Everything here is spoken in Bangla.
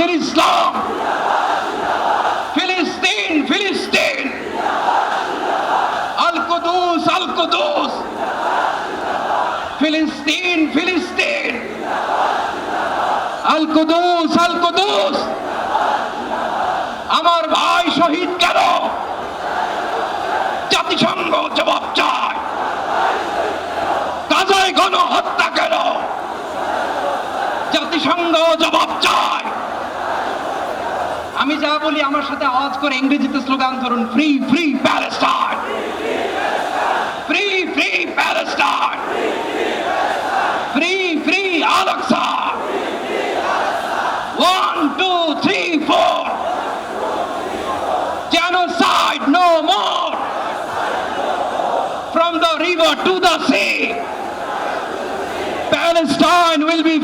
Islam. Filistin, Filistin. Al-Qudus, Al-Qudus. Filistin, Filistin. Al-Qudus, Al-Qudus. আমার ভাই শহীদ কেন? জাতিসংঘ জবাব চায়। গাজায় গণহত্যা কেন? জাতিসংঘ জবাব চায়। আমি যা বলি আমার সাথে আওয়াজ করে ইংরেজিতে স্লোগান ধরুন, free free Palestine, free free Palestine, free free Al Aqsa. 1 2 3 4 genocide no more. From the river to the sea, Palestine will be